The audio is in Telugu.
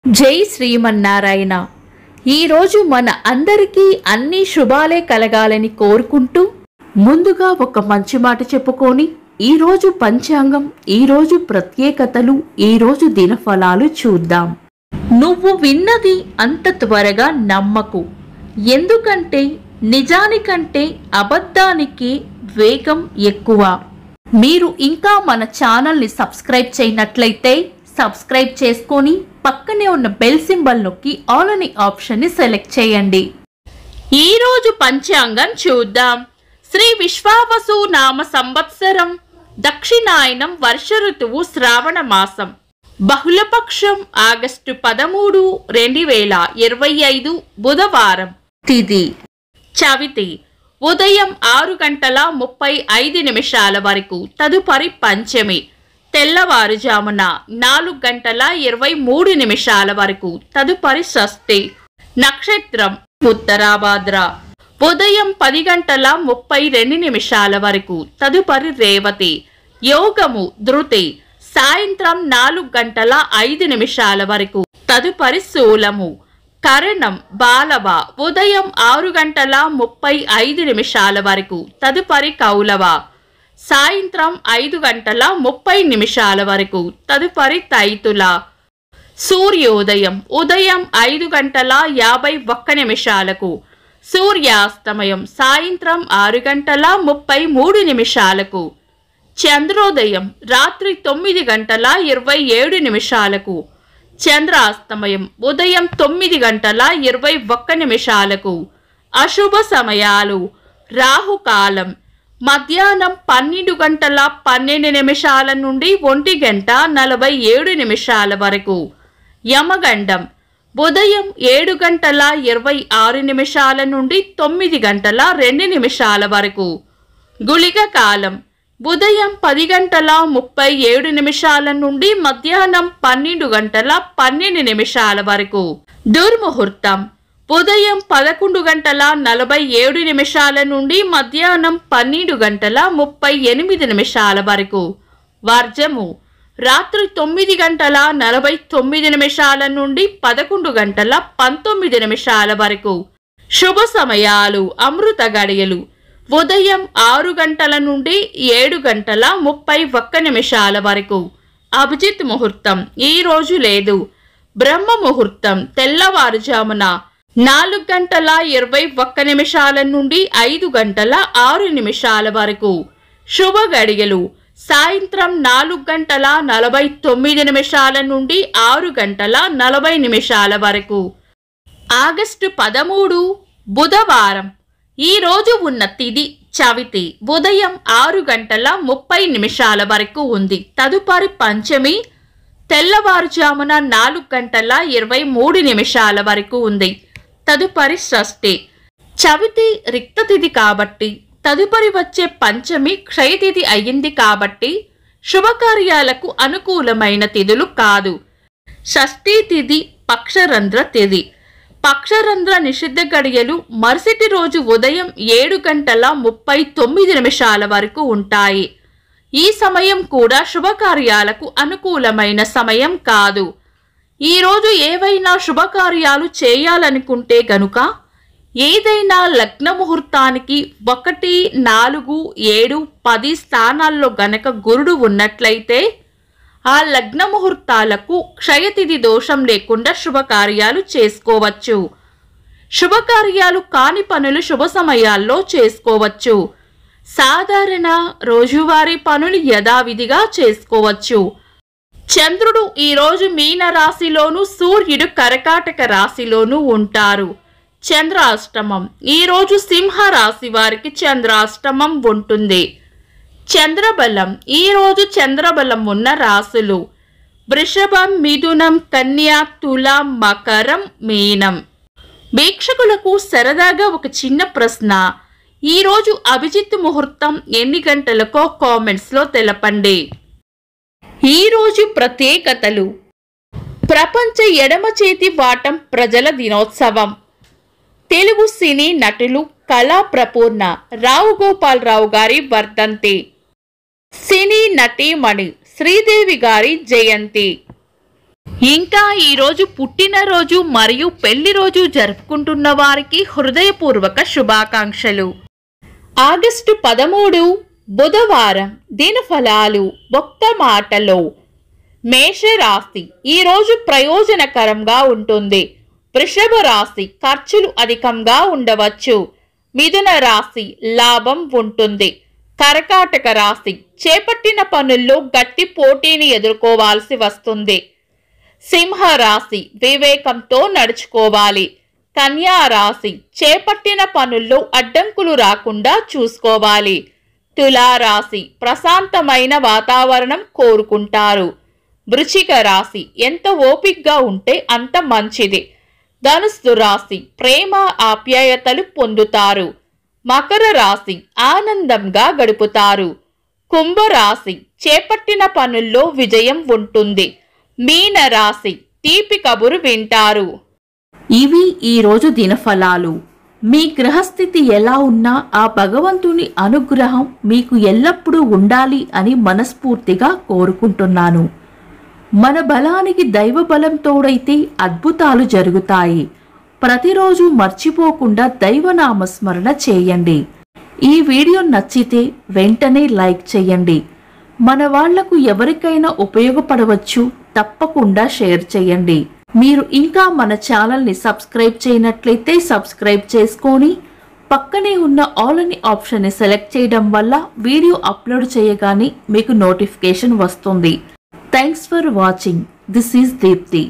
జై శ్రీమన్నారాయణ. ఈరోజు మన అందరికీ అన్ని శుభాలే కలగాలని కోరుకుంటూ ముందుగా ఒక మంచి మాట చెప్పుకొని ఈరోజు పంచాంగం, ఈరోజు ప్రత్యేకతలు, ఈరోజు దినఫలాలు చూద్దాం. నువ్వు విన్నది అంత త్వరగా నమ్మకు. ఎందుకంటే నిజానికంటే అబద్ధానికి వేగం ఎక్కువ. మీరు ఇంకా మన ఛానల్ని సబ్స్క్రైబ్ చేయనట్లయితే సబ్స్క్రైబ్ చేసుకొని పక్కనే ఉన్న బెల్ సింబల్ నొక్కి ఆల్ అనే ఆప్షన్ని సెలెక్ట్ చేయండి. ఈరోజు పంచాంగం చూద్దాం. శ్రీ విశ్వావసు నామ సంవత్సరం, దక్షిణాయనం, వర్ష ఋతువు, శ్రావణ మాసం, బహుళపక్షం, ఆగస్టు 13, 2025, బుధవారం. తిథి చవితి, ఉదయం 6:35 వరకు. తదుపరి పంచమి, తెల్లవారుజామున 4:23 వరకు. తదుపరి షష్ఠి. నక్షత్రం ఉత్తరాభాద్ర, ఉదయం 10:32 వరకు. తదుపరి రేవతి. యోగము ధృతి, సాయంత్రం 4:05 వరకు. తదుపరి శూలము. కరణం బాలవ, ఉదయం 6:35 వరకు. తదుపరి కౌలవ, సాయంత్రం 5:30 వరకు. తదుపరి తైతుల. సూర్యోదయం ఉదయం 5:51. సూర్యాస్తమయం సాయంత్రం 6:33. చంద్రోదయం రాత్రి 9:27. చంద్రాస్తమయం ఉదయం 9:21. అశుభ సమయాలు: రాహుకాలం మధ్యాహ్నం 12:12 నుండి 1:47 వరకు. యమగండం ఉదయం 7:26 నుండి 9:02 వరకు. గుళిక కాలం ఉదయం 10:37 నుండి మధ్యాహ్నం 12:12 వరకు. దుర్ముహూర్తం ఉదయం 11:47 నుండి మధ్యాహ్నం 12:38 వరకు. వర్జము రాత్రి 9:49 నుండి 11:19 వరకు. శుభ సమయాలు: అమృత గడియలు ఉదయం 6 గంటల నుండి 7:31 వరకు. అభిజిత్ ముహూర్తం ఈ రోజు లేదు. బ్రహ్మ ముహూర్తం తెల్లవారుజామున 4:21 నుండి 5:06 వరకు. శుభ గడియలు సాయంత్రం 4:49 నుండి 6:40 వరకు. ఆగస్టు 13, బుధవారం. ఈ రోజు ఉన్న తిథి చవితి, ఉదయం 6:30 వరకు ఉంది. తదుపరి పంచమి, తెల్లవారుజామున 4:23 వరకు ఉంది. తదుపరి షష్ఠి. చవితి రిక్త తిథి కాబట్టి తదుపరి వచ్చే పంచమి క్షయతిథి అయ్యింది కాబట్టి శుభకార్యాలకు అనుకూలమైన తిథులు కాదు. షష్ఠీ తిథి పక్షరంధ్ర తిథి. పక్షరంధ్ర నిషిద్ధ గడియలు మరుసటి రోజు ఉదయం 7:39 వరకు ఉంటాయి. ఈ సమయం కూడా శుభకార్యాలకు అనుకూలమైన సమయం కాదు. ఈరోజు ఏవైనా శుభకార్యాలు చేయాలనుకుంటే గనుక ఏదైనా లగ్న ముహూర్తానికి 1, 4, 7, 10 స్థానాల్లో గనక గురుడు ఉన్నట్లయితే ఆ లగ్న ముహూర్తాలకు క్షయతిథి దోషం లేకుండా శుభకార్యాలు చేసుకోవచ్చు. శుభకార్యాలు కాని పనులు శుభ సమయాల్లో చేసుకోవచ్చు. సాధారణ రోజువారీ పనులు యథావిధిగా చేసుకోవచ్చు. చంద్రుడు ఈరోజు మీన రాశిలోను, సూర్యుడు కర్కాటక రాశిలోనూ ఉంటారు. చంద్రాష్టమం ఈరోజు సింహ రాశి వారికి చంద్రాష్టమం ఉంటుంది. చంద్రబలం ఈరోజు చంద్రబలం ఉన్న రాశులు: వృషభం, మిథునం, కన్యా, తుల, మకరం, మీనం. వీక్షకులకు సరదాగా ఒక చిన్న ప్రశ్న. ఈరోజు అభిజిత్ ముహూర్తం ఎన్ని గంటలకో కామెంట్స్లో తెలపండి. ఈరోజు ప్రత్యేకతలు: ప్రపంచ ఎడమ చేతి వాటం ప్రజల దినోత్సవం. తెలుగు సినీ నటులు కళా ప్రపూర్ణ రావు గోపాలరావు గారి వర్ధంతి. సినీ నటీమణి శ్రీదేవి గారి జయంతి. ఇంకా ఈరోజు పుట్టినరోజు మరియు పెళ్లి రోజు జరుపుకుంటున్న వారికి హృదయపూర్వక శుభాకాంక్షలు. ఆగస్టు 13 బుధవారం. దినఫలాలు. ఒక్క మాటలో మేషరాశి ఈరోజు ప్రయోజనకరంగా ఉంటుంది. వృషభ రాశి ఖర్చులు అధికంగా ఉండవచ్చు. మిథున రాశి లాభం ఉంటుంది. కర్కాటక రాశి చేపట్టిన పనుల్లో గట్టి పోటీని ఎదుర్కోవాల్సి వస్తుంది. సింహ రాశి వివేకంతో నడుచుకోవాలి. కన్యా రాశి చేపట్టిన పనుల్లో అడ్డంకులు రాకుండా చూసుకోవాలి. తులా రాశి ప్రశాంతమైన వాతావరణం కోరుకుంటారు. వృశ్చిక రాశి ఎంత ఓపికగా ఉంటే అంత మంచిది. ధనుస్సు రాశి ప్రేమ ఆప్యాయతలు పొందుతారు. మకర రాశి ఆనందంగా గడుపుతారు. కుంభరాశి చేపట్టిన పనుల్లో విజయం ఉంటుంది. మీన రాశి తీపి కబురు వింటారు. ఇవి ఈరోజు దినఫలాలు. మీ గ్రహస్థితి ఎలా ఉన్నా ఆ భగవంతుని అనుగ్రహం మీకు ఎల్లప్పుడూ ఉండాలి అని మనస్ఫూర్తిగా కోరుకుంటున్నాను. మన బలానికి దైవ బలం తోడైతే అద్భుతాలు జరుగుతాయి. ప్రతిరోజు మర్చిపోకుండా దైవనామస్మరణ చేయండి. ఈ వీడియో నచ్చితే వెంటనే లైక్ చేయండి. మన వాళ్లకు ఎవరికైనా ఉపయోగపడవచ్చు. తప్పకుండా షేర్ చేయండి. మీరు ఇంకా మన ఛానల్ని సబ్స్క్రైబ్ చేయనట్లయితే సబ్స్క్రైబ్ చేసుకొని పక్కనే ఉన్న ఆల్ అని ఆప్షన్ని సెలెక్ట్ చేయడం వల్ల వీడియో అప్లోడ్ చేయగానే మీకు నోటిఫికేషన్ వస్తుంది. Thanks for watching. This is Deepti.